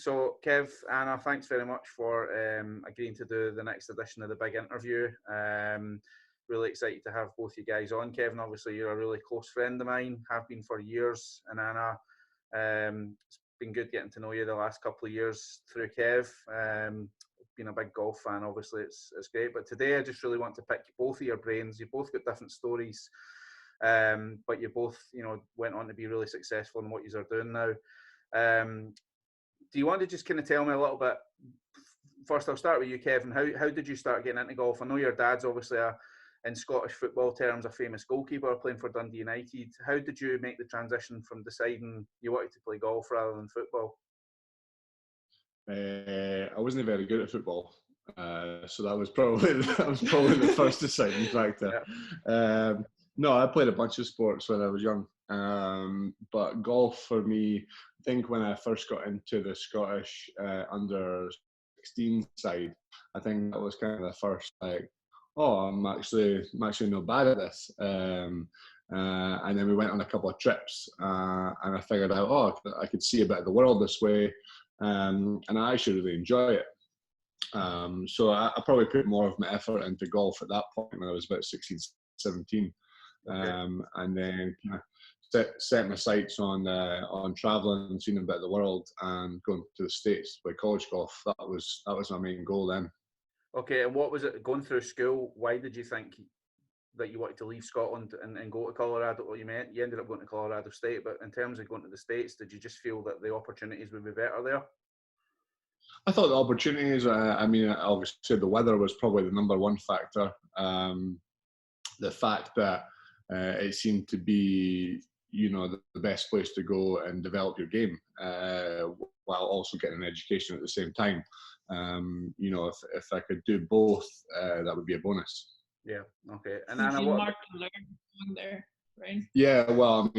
So, Kev, Anna, thanks very much for agreeing to do the next edition of the big interview. Really excited to have both you guys on. Kevin, obviously, you're a really close friend of mine, have been for years. And Anna, it's been good getting to know you the last couple of years through Kev. Been a big golf fan, obviously, it's great. But today, I just really want to pick both of your brains. You've both got different stories, but you both, went on to be really successful in what you are doing now. Do you want to just kind of tell me a little bit? First, I'll start with you, Kevin. How did you start getting into golf? I know your dad's obviously, in Scottish football terms, a famous goalkeeper playing for Dundee United. How did you make the transition from deciding you wanted to play golf rather than football? I wasn't very good at football, so that was probably the first deciding factor. Yeah. No, I played a bunch of sports when I was young, but golf for me, I think when I first got into the Scottish under 16 side, I think that was kind of the first I'm actually not bad at this. And then we went on a couple of trips, and I figured out, I could see a bit of the world this way, and I actually really enjoy it. So I probably put more of my effort into golf at that point when I was about 16, 17. And then set my sights on traveling and seeing a bit of the world and going to the States to play college golf. That was my main goal then. Okay, and what was it going through school? Why did you think that you wanted to leave Scotland and go to Colorado? Well, you ended up going to Colorado State, but in terms of going to the States, did you just feel that the opportunities would be better there? I thought the opportunities, obviously the weather was probably the number one factor. The fact that it seemed to be, the best place to go and develop your game, while also getting an education at the same time. If I could do both, that would be a bonus. Yeah. Okay. And Anna, what? Martin learned there, right? Yeah. Well,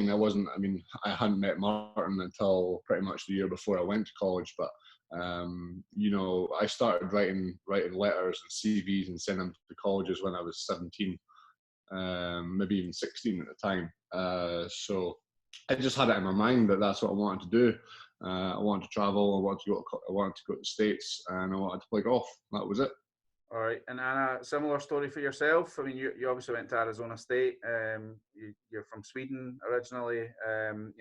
I hadn't met Martin until pretty much the year before I went to college, but I started writing letters and CVs and sending them to colleges when I was 17, maybe even 16 at the time. So I just had it in my mind that that's what I wanted to do. I wanted to travel. I wanted to go to the States, and I wanted to play golf. That was it. All right. And Anna, similar story for yourself. I mean, you obviously went to Arizona State. You're from Sweden originally.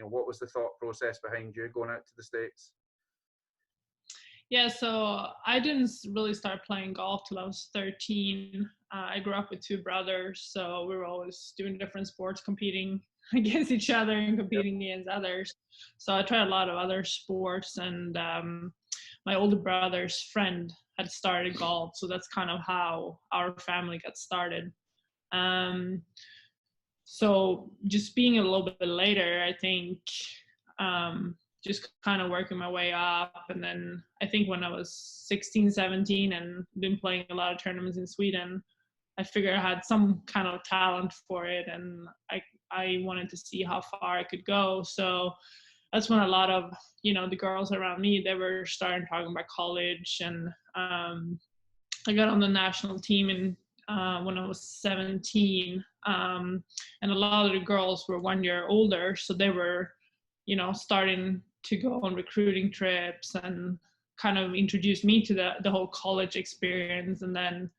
What was the thought process behind you going out to the States? Yeah, so I didn't really start playing golf till I was 13. I grew up with two brothers, so we were always doing different sports, competing against each other and competing against others. So I tried a lot of other sports, and my older brother's friend had started golf, so that's kind of how our family got started. So just being a little bit later, I think just kind of working my way up. And then I think when I was 16, 17 and been playing a lot of tournaments in Sweden, I figured I had some kind of talent for it, and I wanted to see how far I could go. So that's when a lot of, the girls around me, they were starting talking about college. And I got on the national team when I was 17. And a lot of the girls were 1 year older, so they were, starting to go on recruiting trips and kind of introduced me to the whole college experience. And then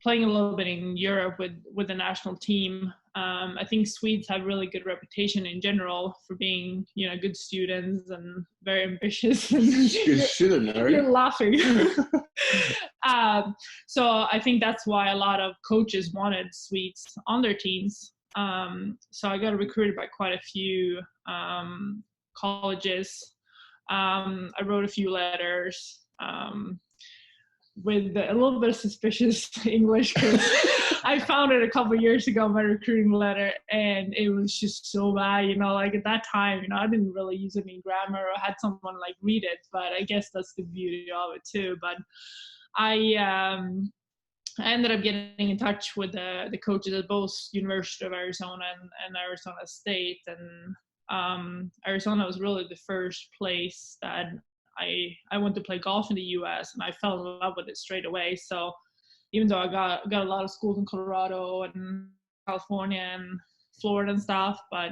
playing a little bit in Europe with the national team. I think Swedes have really good reputation in general for being, good students and very ambitious. Good student, right? You're laughing. So I think that's why a lot of coaches wanted Swedes on their teams. So I got recruited by quite a few colleges. I wrote a few letters with a little bit of suspicious English, because I found it a couple of years ago, my recruiting letter, and it was just so bad, at that time, I didn't really use any grammar or had someone read it, but I guess that's the beauty of it too. But I ended up getting in touch with the coaches at both University of Arizona and Arizona State, and Arizona was really the first place that I went to play golf in the U.S. and I fell in love with it straight away. So even though I got a lot of schools in Colorado and California and Florida and stuff, but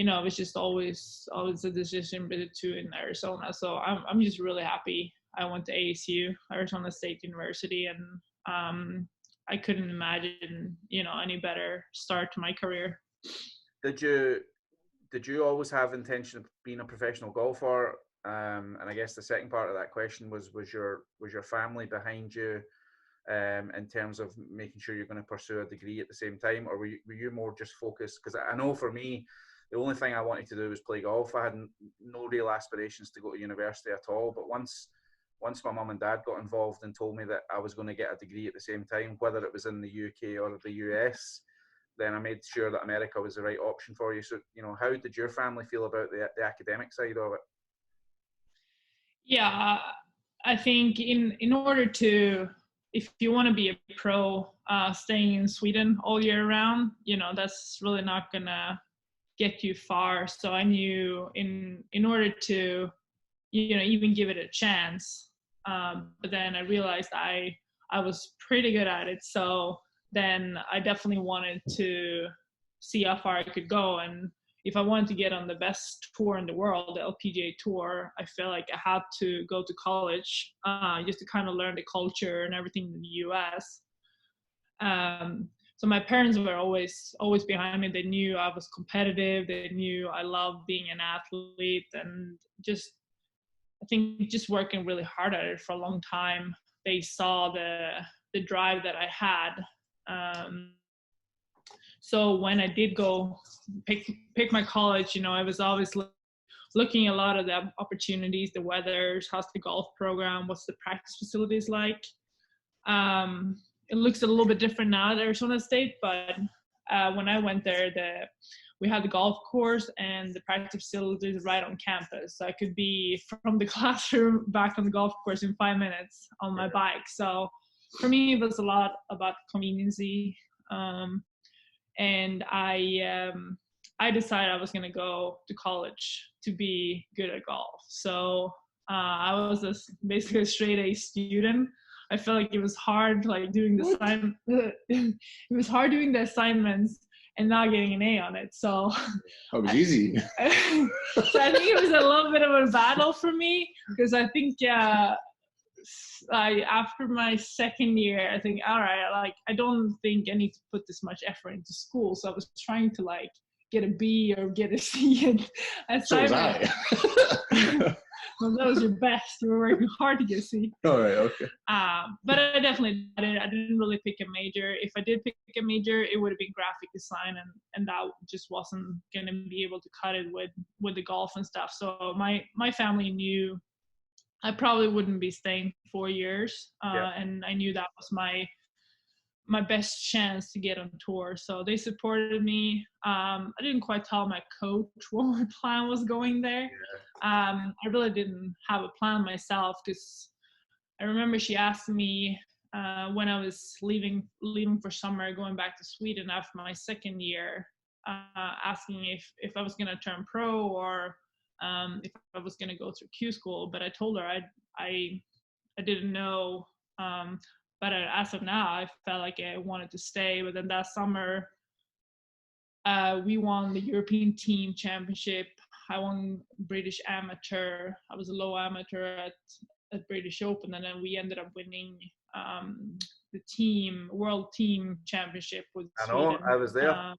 it was just always a decision between Arizona. So I'm just really happy I went to ASU, Arizona State University, and I couldn't imagine, any better start to my career. Did you always have intention of being a professional golfer? And I guess the second part of that question was your family behind you in terms of making sure you're going to pursue a degree at the same time, or were you more just focused? Because I know for me, the only thing I wanted to do was play golf. I had no real aspirations to go to university at all. But once my mum and dad got involved and told me that I was going to get a degree at the same time, whether it was in the UK or the US, then I made sure that America was the right option for you. So, how did your family feel about the academic side of it? Yeah, I think in order to, if you want to be a pro, staying in Sweden all year round, that's really not gonna get you far. So I knew in order to, even give it a chance, but then I realized I was pretty good at it. So then I definitely wanted to see how far I could go. And if I wanted to get on the best tour in the world, the LPGA tour, I felt like I had to go to college, just to kind of learn the culture and everything in the US. So my parents were always behind me. They knew I was competitive. They knew I loved being an athlete, and I think just working really hard at it for a long time. They saw the drive that I had. So when I did go pick my college, I was always looking at a lot of the opportunities, the weather, how's the golf program, what's the practice facilities like. It looks a little bit different now at Arizona State, but when I went there, we had the golf course and the practice facilities right on campus. So I could be from the classroom back on the golf course in 5 minutes on my bike. So for me, it was a lot about conveniency. And I decided I was going to go to college to be good at golf. So I was basically a straight A student. I felt like it was hard, like doing the it was hard doing the assignments and not getting an A on it. So that was easy. So I think it was a little bit of a battle for me, because I think after my second year, I think, all right, like I don't think I need to put this much effort into school. So I was trying to like get a B or get a C in assignment. So was I. Well, that was your best. You were working hard to get a C. All right, okay. But I definitely did. I didn't really pick a major. If I did pick a major, it would have been graphic design, and that just wasn't going to be able to cut it with the golf and stuff. So my family knew I probably wouldn't be staying 4 years, and I knew that was my best chance to get on tour. So they supported me. I didn't quite tell my coach what my plan was going there. I really didn't have a plan myself, because I remember she asked me when I was leaving for summer, going back to Sweden after my second year, asking if I was going to turn pro or if I was going to go through Q school. But I told her I didn't know. But as of now, I felt like I wanted to stay. But then that summer, we won the European Team Championship. I won British Amateur. I was a low amateur at British Open, and then we ended up winning the World Team Championship with Sweden. I was there.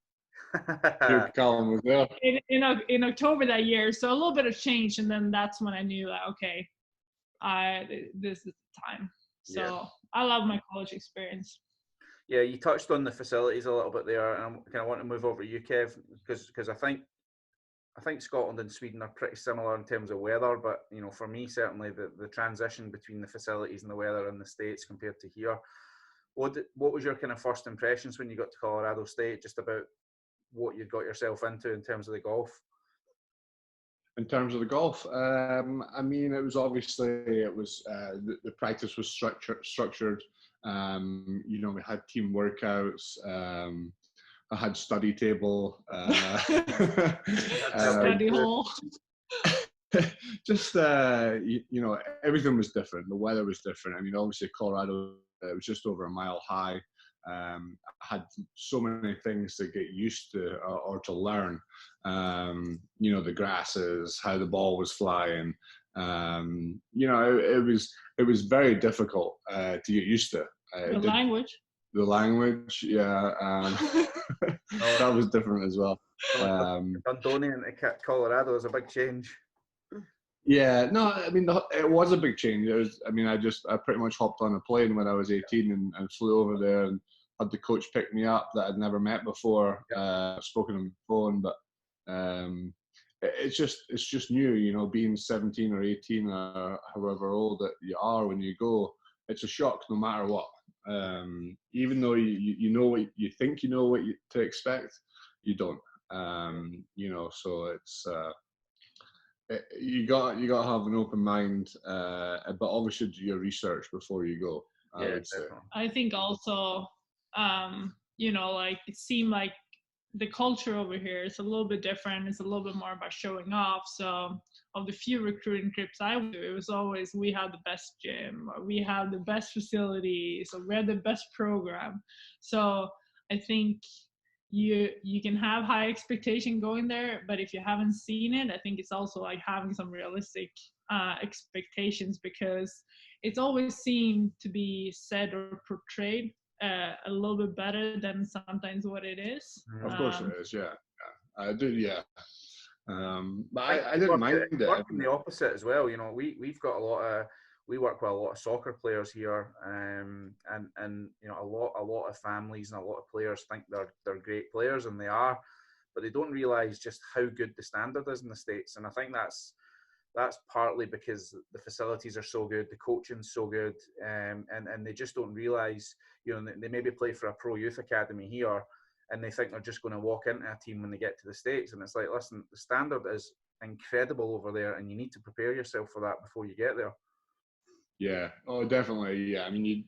Colin was there. In October that year. So a little bit of change, and then that's when I knew that, okay, this is the time. So I love my college experience. Yeah, you touched on the facilities a little bit there, and I kind of want to move over to you, Kev, because I think Scotland and Sweden are pretty similar in terms of weather, but for me certainly the transition between the facilities and the weather in the States compared to here. What was your kind of first impressions when you got to Colorado State, just about what you'd got yourself into in terms of the golf? In terms of the golf, I mean, it was the practice was structured. We had team workouts. I had study table. Study hall. just you know, everything was different. The weather was different. I mean, obviously Colorado, it was just over a mile high. I had so many things to get used to or to learn. You know, the grasses, how the ball was flying. You know, it was very difficult to get used to. The language. The language, yeah, that was different as well. Dundonian to Colorado is a big change. Yeah, no, I mean, it was a big change. It was, I mean, I pretty much hopped on a plane when I was 18 and flew over there and had the coach pick me up that I'd never met before. Spoken on the phone, but it's just new, you know, being 17 or 18 or however old that you are when you go. It's a shock no matter what. Even though you know what you think you know what to expect, you don't. You know, so it's you got to have an open mind, but obviously do your research before you go. I would say. I think also, you know, like it seemed like the culture over here is a little bit different. It's a little bit more about showing off. So of the few recruiting trips I went to, it was always we have the best gym, or we have the best facilities, or we have the best program. So I think you can have high expectation going there, but if you haven't seen it, I think it's also like having some realistic expectations, because it's always seemed to be said or portrayed a little bit better than sometimes what it is. Of course it is, yeah. I do, yeah. But I didn't mind it. Working the opposite as well, you know. We've got we work with a lot of soccer players here, and you know, a lot of families and a lot of players think they're great players, and they are, but they don't realise just how good the standard is in the States. And I think that's partly because the facilities are so good, the coaching's so good, and they just don't realise, you know, they maybe play for a pro youth academy here, and they think they're just going to walk into a team when they get to the States. And it's like, listen, the standard is incredible over there, and you need to prepare yourself for that before you get there. Yeah, oh, definitely. Yeah, I mean,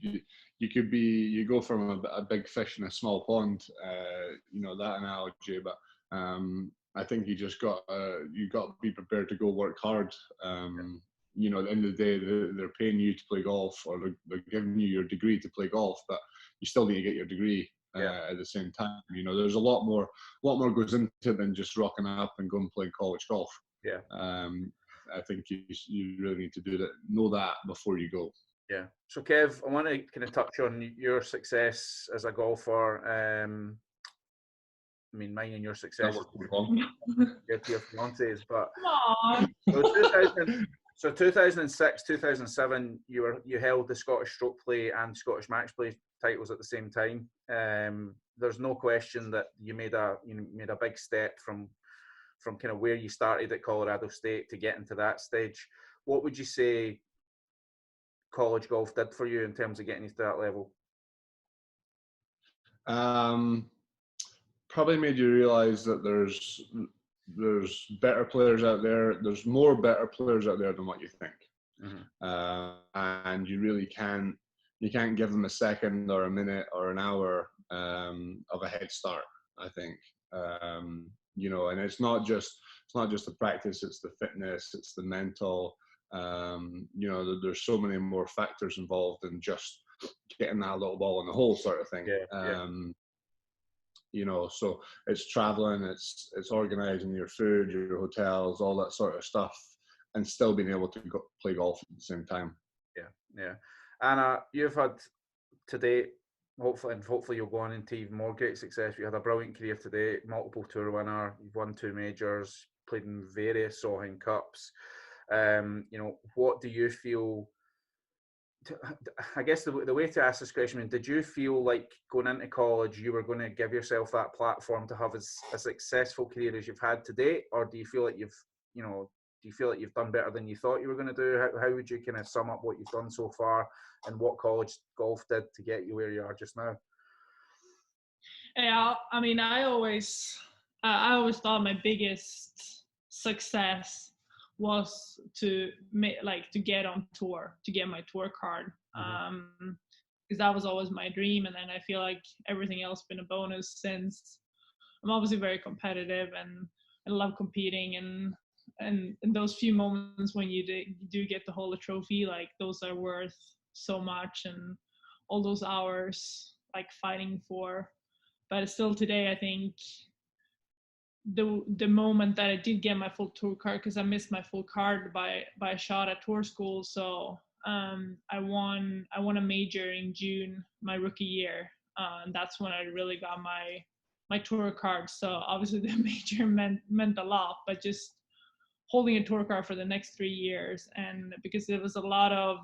you go from a big fish in a small pond, you know, that analogy. But I think you got to be prepared to go work hard. You know, at the end of the day, they're paying you to play golf, or they're giving you your degree to play golf, but you still need to get your degree at the same time. You know, there's a lot more goes into it than just rocking up and going and playing college golf. Yeah. I think you really need to know that before you go. Yeah. So Kev, I want to kind of touch on your success as a golfer. I mean, mine and your success get to your fiancés, but so 2006, 2007, you held the Scottish stroke play and Scottish match play titles at the same time. There's no question that you made a big step from kind of where you started at Colorado State to getting to that stage. What would you say college golf did for you in terms of getting you to that level? Probably made you realize that there's better players out there. There's more better players out there than what you think. And you really can't give them a second or a minute or an hour of a head start, I think. You know, and it's not just the practice, it's the fitness, it's the mental. You know, there's so many more factors involved than just getting that little ball in the hole sort of thing. You know, so it's traveling, it's organizing your food, your hotels, all that sort of stuff, and still being able to play golf at the same time. Yeah. Anna, you've had today, hopefully you'll go on into even more great success. You had a brilliant career today, multiple tour winner, you've won 2 majors, played in various Solheim Cups. You know, what do you feel? I guess the way to ask this question, did you feel like going into college you were going to give yourself that platform to have a successful career as you've had to date, or do you feel like you've done better than you thought you were going to do? How would you kind of sum up what you've done so far and what college golf did to get you where you are just now? Yeah, I mean, I always thought my biggest success was to get on tour, to get my tour card, because that was always my dream. And then I feel like everything else been a bonus, since I'm obviously very competitive and I love competing, and and those few moments when you do get to hold a trophy, like those are worth so much, and all those hours like fighting for. But still today, I think the moment that I did get my full tour card, because I missed my full card by a shot at tour school, so I won a major in June my rookie year, and that's when I really got my tour card. So obviously the major meant a lot, but just holding a tour card for the next 3 years, and because there was a lot of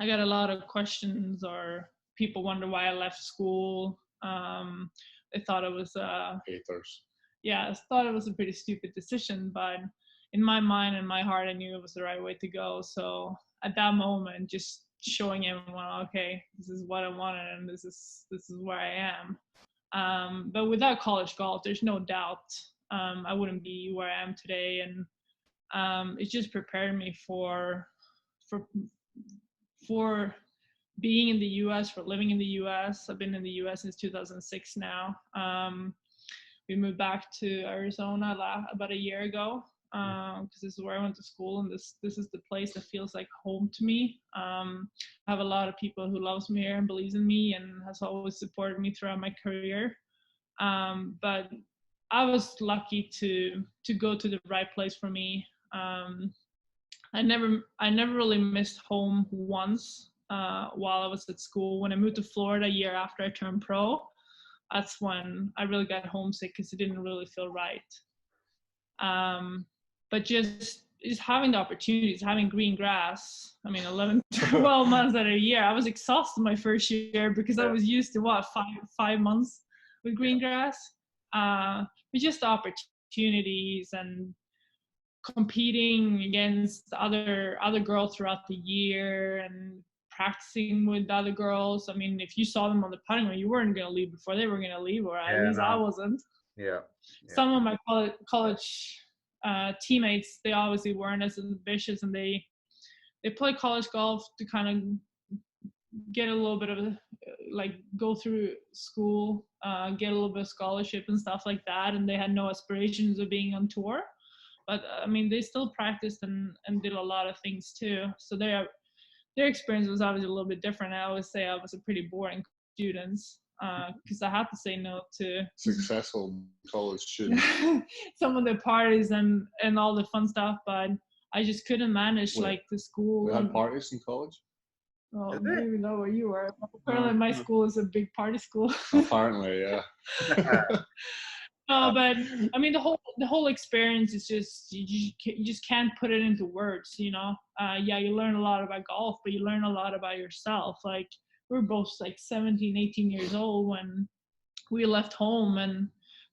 I got a lot of questions, or people wonder why I left school. They thought it was haters. Yeah, I thought it was a pretty stupid decision, but in my mind and my heart, I knew it was the right way to go. So at that moment, just showing everyone, okay, this is what I wanted, and this is where I am. But without college golf, there's no doubt I wouldn't be where I am today, and it just prepared me for being in the U.S., for living in the U.S. I've been in the U.S. since 2006 now. We moved back to Arizona about a year ago, because this is where I went to school, and this is the place that feels like home to me. I have a lot of people who loves me here and believes in me and has always supported me throughout my career. But I was lucky to go to the right place for me. I never really missed home once while I was at school. When I moved to Florida a year after I turned pro, that's when I really got homesick because it didn't really feel right. But just having the opportunities, having green grass, 11, 12 months out of a year, I was exhausted my first year because I was used to five months with green grass. But just the opportunities and competing against other girls throughout the year and practicing with other girls. If you saw them on the putting green, you weren't going to leave before they were going to leave, or at least I wasn't. Yeah. Some of my college teammates, they obviously weren't as ambitious, and they play college golf to kind of get a little bit of go through school, get a little bit of scholarship and stuff like that, and they had no aspirations of being on tour. But they still practiced and did a lot of things too. So their experience was obviously a little bit different. I always say I was a pretty boring student because I had to say no to successful college students. Some of the parties and all the fun stuff, but I just couldn't manage the school. We had parties in college? Oh, maybe not where you were. Apparently my school is a big party school. Apparently, yeah. No, but the whole experience is just you just can't put it into words, Yeah, you learn a lot about golf, but you learn a lot about yourself. Like, we're both 17, 18 years old when we left home, and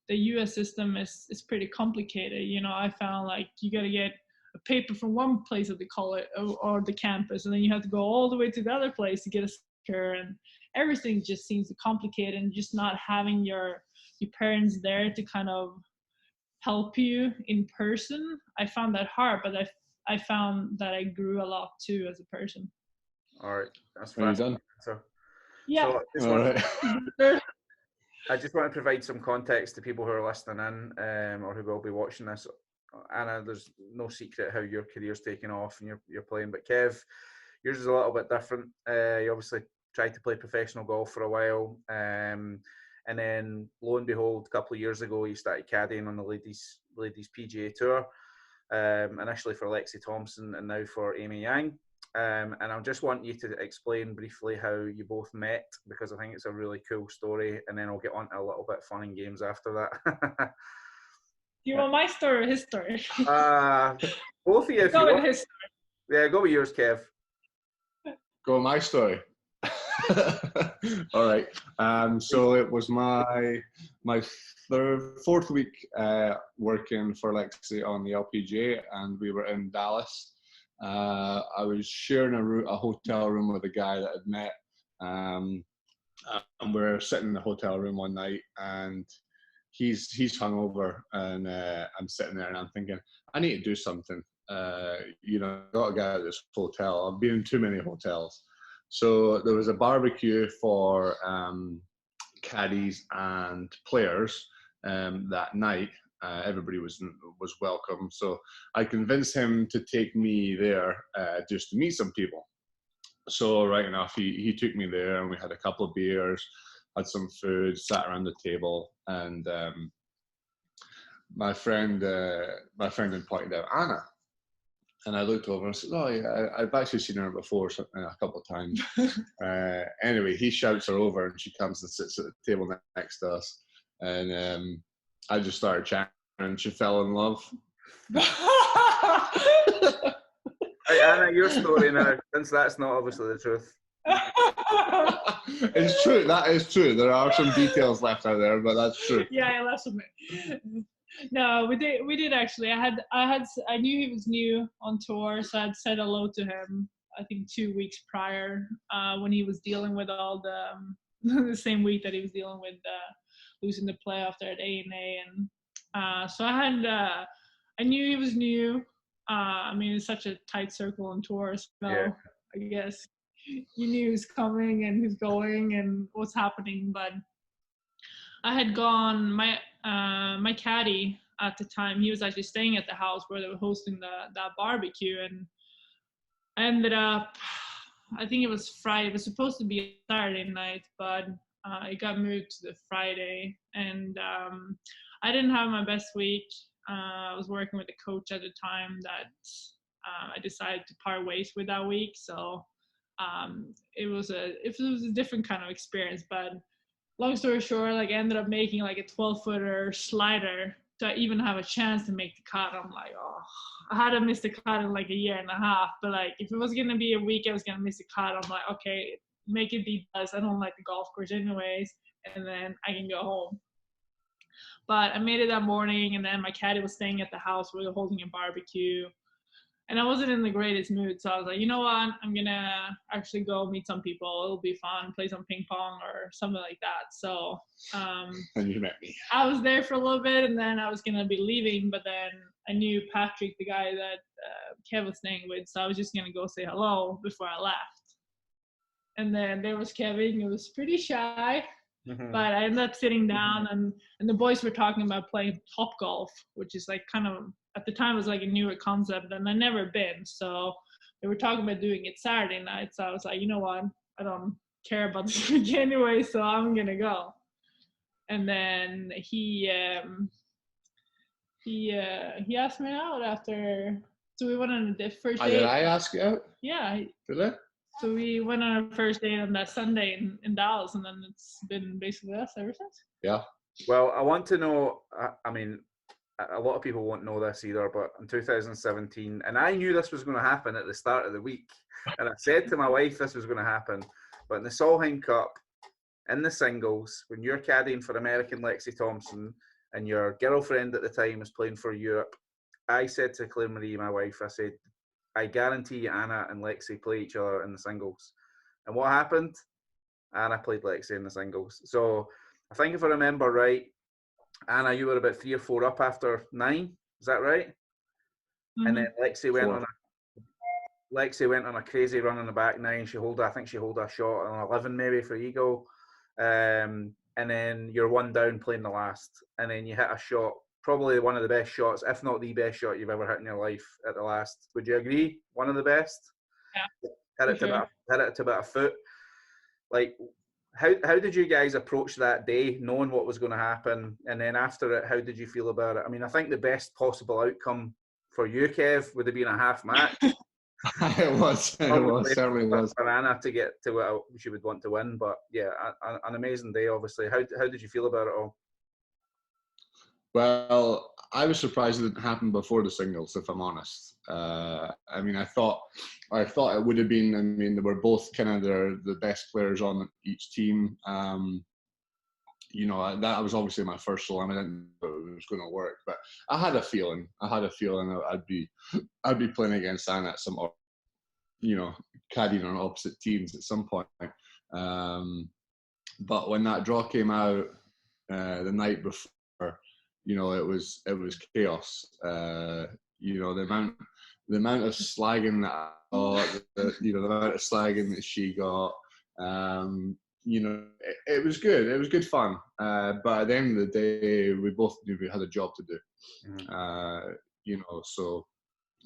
the US system is pretty complicated. I found you got to get a paper from one place of the college or the campus, and then you have to go all the way to the other place to get a sticker, and everything just seems complicated, and just not having your parents there to kind of help you in person. I found that hard, but I found that I grew a lot too as a person. All right, that's fast. Are you done? Yeah. I just want to provide some context to people who are listening in or who will be watching this. Anna, there's no secret how your career's taken off and you're playing, but Kev, yours is a little bit different. You obviously tried to play professional golf for a while, and then lo and behold, a couple of years ago, you started caddying on the ladies PGA Tour, initially for Lexi Thompson and now for Amy Yang. And I just want you to explain briefly how you both met, because I think it's a really cool story, and then I'll get on to a little bit of fun and games after that. Do you want my story or his story? Both of you. Go with his story. Yeah, go with yours, Kev. Go with my story. All right. So it was my fourth week working for Lexi on the LPGA, and we were in Dallas. I was sharing a hotel room with a guy that I'd met, and we were sitting in the hotel room one night, and he's hungover, and I'm sitting there and I'm thinking, I need to do something. I got to get out of this hotel. I've been in too many hotels. So there was a barbecue for caddies and players that night, Everybody was welcome. So I convinced him to take me there just to meet some people. So right enough, he took me there, and we had a couple of beers, had some food, sat around the table, and my friend then pointed out Anna. And I looked over and I said, "Oh yeah, I've actually seen her before a couple of times." Anyway, he shouts her over, and she comes and sits at the table next to us. And I just started chatting, and she fell in love. Hey, Anna, your story now, since that's not obviously the truth. It's true. That is true. There are some details left out there, but that's true. Yeah, I left some. No, we did actually. I knew he was new on tour, so I'd said hello to him. I think 2 weeks prior, when he was dealing with all the same week that he was dealing with losing the playoff there at A&A, and so I knew he was new. I mean, it's such a tight circle on tour, so yeah. I guess you knew who's coming and who's going and what's happening, but I had gone, my caddy at the time, he was actually staying at the house where they were hosting that barbecue, and I ended up, I think it was Friday, it was supposed to be Saturday night, but it got moved to the Friday, and I didn't have my best week. I was working with a coach at the time that I decided to part ways with that week, so it was a different kind of experience, but long story short, like I ended up making like a 12-footer slider to even have a chance to make the cut. I'm like, oh, I hadn't missed the cut in like a year and a half, but like if it was gonna be a week I was gonna miss the cut, I'm like, okay, make it be best. I don't like the golf course anyways, and then I can go home. But I made it that morning, and then my caddy was staying at the house. We were holding a barbecue, and I wasn't in the greatest mood. So I was like, you know what? I'm going to actually go meet some people. It'll be fun, play some ping pong or something like that. So and you met me. I was there for a little bit, and then I was going to be leaving. But then I knew Patrick, the guy that Kev was staying with. So I was just going to go say hello before I left. And then there was Kevin. He was pretty shy. Mm-hmm. But I ended up sitting down, and the boys were talking about playing Top Golf, which is like kind of, at the time, it was like a newer concept, and I'd never been. So they were talking about doing it Saturday night. So I was like, you know what? I don't care about this week anyway, so I'm going to go. And then he asked me out after. So we went on a first date. Did I ask you out? Yeah. Did I? So we went on our first date on that Sunday in Dallas, and then it's been basically us ever since. Yeah. Well, I want to know, I mean, a lot of people won't know this either, but in 2017, and I knew this was going to happen at the start of the week, and I said to my wife this was going to happen, but in the Solheim Cup, in the singles, when you're caddying for American Lexi Thompson, and your girlfriend at the time is playing for Europe, I said to Claire Marie, my wife, I said, I guarantee Anna and Lexi play each other in the singles. And what happened? Anna played Lexi in the singles. So I think if I remember right, Anna, you were about 3 or 4 up after 9. Is that right? Mm-hmm. And then Lexi went on a crazy run on the back 9. I think she held a shot on 11 maybe for eagle. And then you're 1 down playing the last. And then you hit a shot, probably one of the best shots, if not the best shot you've ever hit in your life at the last. Would you agree? One of the best? Yeah. Hit it to about a foot. Like, how did you guys approach that day, knowing what was going to happen? And then after it, how did you feel about it? I mean, I think the best possible outcome for you, Kev, would have been a half match. It certainly was. For Anna to get to what she would want to win. But yeah, an amazing day, obviously. How did you feel about it all? Well, I was surprised it didn't happen before the singles, if I'm honest. I mean, I thought it would have been. I mean, they were both kind of the best players on each team. You know, that was obviously my first slam. I didn't know it was going to work, but I had a feeling I'd be playing against Anna at some, you know, caddying on opposite teams at some point. But when that draw came out the night before, you know, it was chaos. You know, the amount of slagging that I got, the amount of slagging that she got. it was good. It was good fun. But at the end of the day, we both knew we had a job to do. So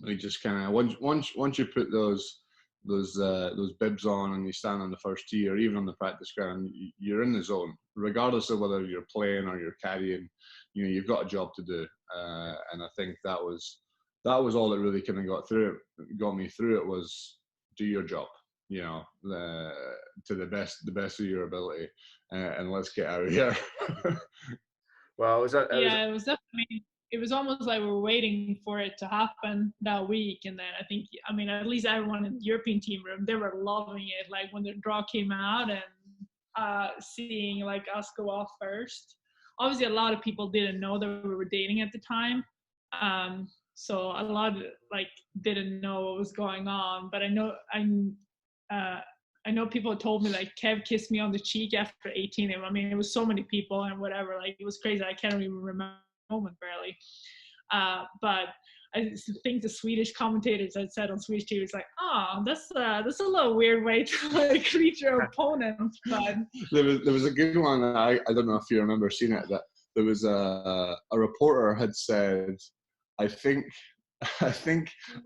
we just kind of once you put those bibs on and you stand on the first tee or even on the practice ground, you're in the zone, regardless of whether you're playing or you're caddying. You've got a job to do, and I think that was all that really kind of got me through it was do your job, to the best of your ability, and let's get out of here. Well, it was definitely. It was almost like we were waiting for it to happen that week, and then at least everyone in the European team room, they were loving it. Like when the draw came out and seeing like us go off first. Obviously, a lot of people didn't know that we were dating at the time, so a lot didn't know what was going on. But I know people told me like Kev kissed me on the cheek after 18. I mean, it was so many people and whatever. Like it was crazy. I can't even remember. Moment barely, but I think the Swedish commentators had said on Swedish TV, it's like, oh, that's a little weird way to like greet your opponent. But there was a good one. I don't know if you remember seeing it. That there was a reporter had said, I think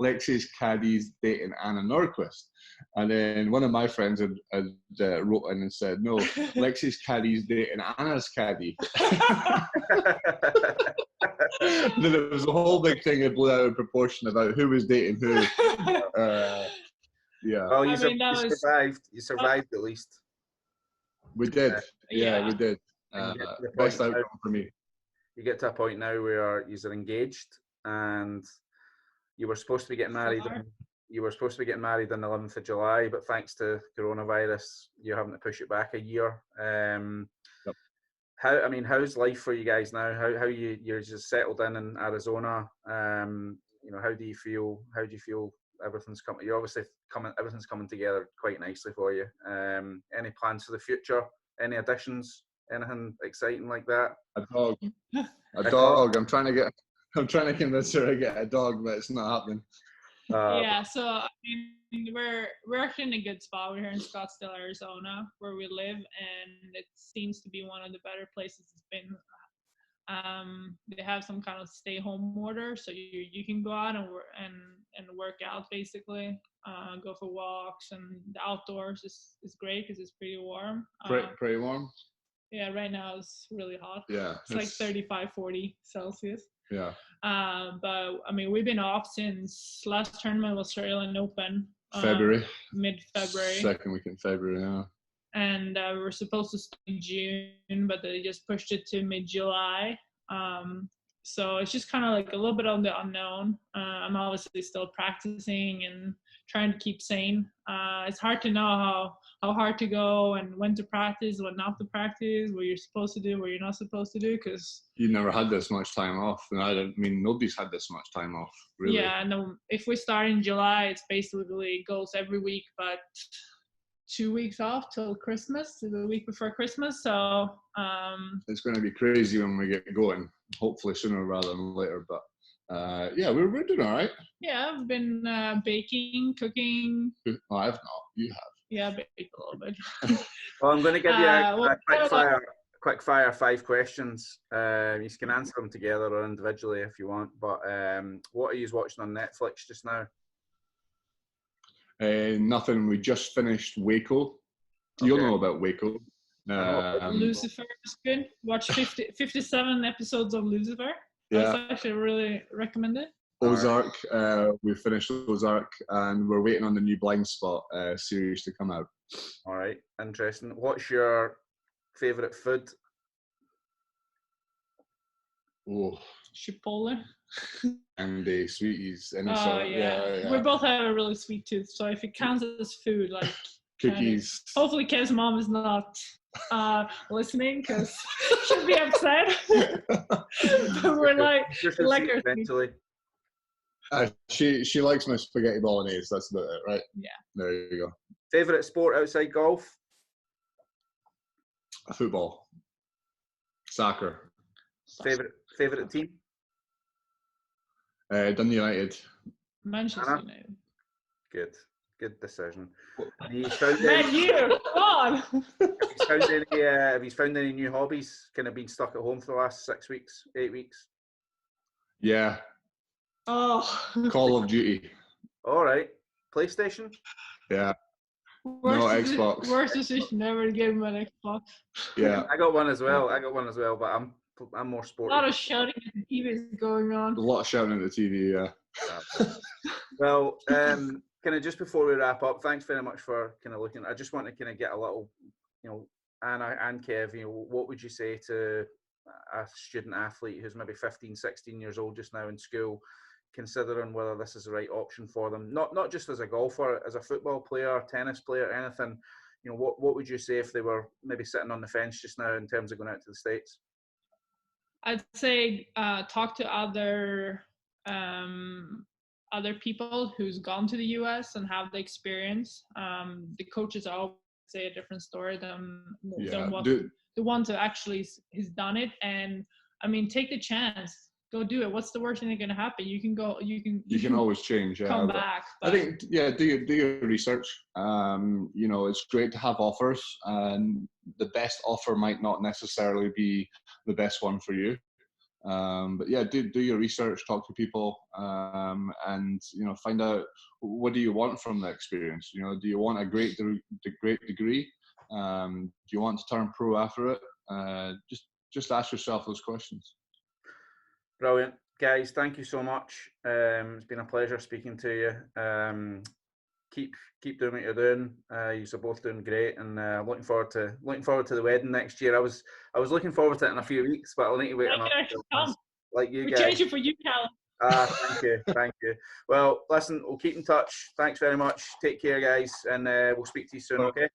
Lexi's caddy's dating Anna Nordqvist. And then one of my friends had wrote in and said, no, Lexi's caddy's dating Anna's caddy. Then it was a whole big thing that blew out of proportion about who was dating who. Yeah. Well, you survived. You survived at least. We did. Yeah, we did. Best outcome for me. You get to a point now where you're engaged and you were supposed to be getting married. You were supposed to be getting married on the 11th of July, but thanks to coronavirus, you're having to push it back a year. Yep. How's life for you guys now? How you're just settled in Arizona? How do you feel? How do you feel everything's coming? You're obviously everything's coming together quite nicely for you. Any plans for the future? Any additions? Anything exciting like that? A dog. A dog. I'm trying to convince her to get a dog, but it's not happening. So we're actually in a good spot. We're here in Scottsdale, Arizona, where we live, and it seems to be one of the better places it's been. They have some kind of stay-home order, so you can go out and work out basically, go for walks, and the outdoors is great because it's pretty warm. Pretty warm. Yeah, right now it's really hot. Yeah, it's like 35, 40 Celsius. Yeah. But we've been off since last tournament was Australian Open. February. Mid-February. Second week in February, yeah. And we were supposed to start in June, but they just pushed it to mid-July. So it's just kind of like a little bit on the unknown. I'm obviously still practicing and trying to keep sane. It's hard to know how hard to go and when to practice, what not to practice, what you're supposed to do, what you're not supposed to do, because you never had this much time off. And nobody's had this much time off, really. Yeah, and if we start in July, it's basically goes every week, but 2 weeks off till Christmas, the week before Christmas. So it's going to be crazy when we get going. Hopefully sooner rather than later, but we're doing all right. Yeah, I've been baking, cooking. Oh, I've not. You have. Yeah, I baked a little bit. Well, I'm going to give you a quick fire 5 questions. You can answer them together or individually if you want. But what are you watching on Netflix just now? Nothing. We just finished Waco. You'll know about Waco. Lucifer is good. Watch 57 episodes of Lucifer. Yeah. I actually really recommend it. Ozark. We finished Ozark, and we're waiting on the new Blind Spot series to come out. All right, interesting. What's your favourite food? Oh, Chipotle. And the sweeties. Yeah. We both have a really sweet tooth, so if it counts as food, like cookies. Hopefully, Kev's mom is not listening because she'll be upset. But we're like her eventually. She likes my spaghetti bolognese. That's about it, right? Yeah. There you go. Favorite sport outside golf? Football. Soccer. Favorite team? Dundee United. Manchester United. Good decision. Man, you come on. have you found any new hobbies? Kind of been stuck at home for the last 6 weeks, 8 weeks? Yeah. Oh. Call of Duty. All right. PlayStation? Yeah. Xbox. Worst decision ever to give him an Xbox. Yeah. I got one as well. But I'm more sporty. A lot of shouting at the TV is going on. A lot of shouting at the TV, yeah. Well, kind of just before we wrap up, thanks very much for kind of looking. I just want to kind of get a little, Anna and Kev, what would you say to a student athlete who's maybe 15, 16 years old just now in school, considering whether this is the right option for them? Not just as a golfer, as a football player, tennis player, anything. What would you say if they were maybe sitting on the fence just now in terms of going out to the States? I'd say talk to other people who's gone to the US and have the experience. The coaches always say a different story than what the one who actually has done it. And I mean, take the chance. Go do it. What's the worst thing that's going to happen? You can go. You can always change. Yeah, come back. I think do your research. It's great to have offers, and the best offer might not necessarily be the best one for you. But yeah, do your research, talk to people, and find out what do you want from the experience. Do you want a great degree? Do you want to turn pro after it? Just ask yourself those questions. Brilliant, guys! Thank you so much. It's been a pleasure speaking to you. Keep doing what you're doing. You're both doing great, and looking forward to the wedding next year. I was looking forward to it in a few weeks, but I'll need to wait another month. Like you guys. We'll change it for you, Callum. Thank you. Well, listen, we'll keep in touch. Thanks very much. Take care, guys, and we'll speak to you soon. Okay.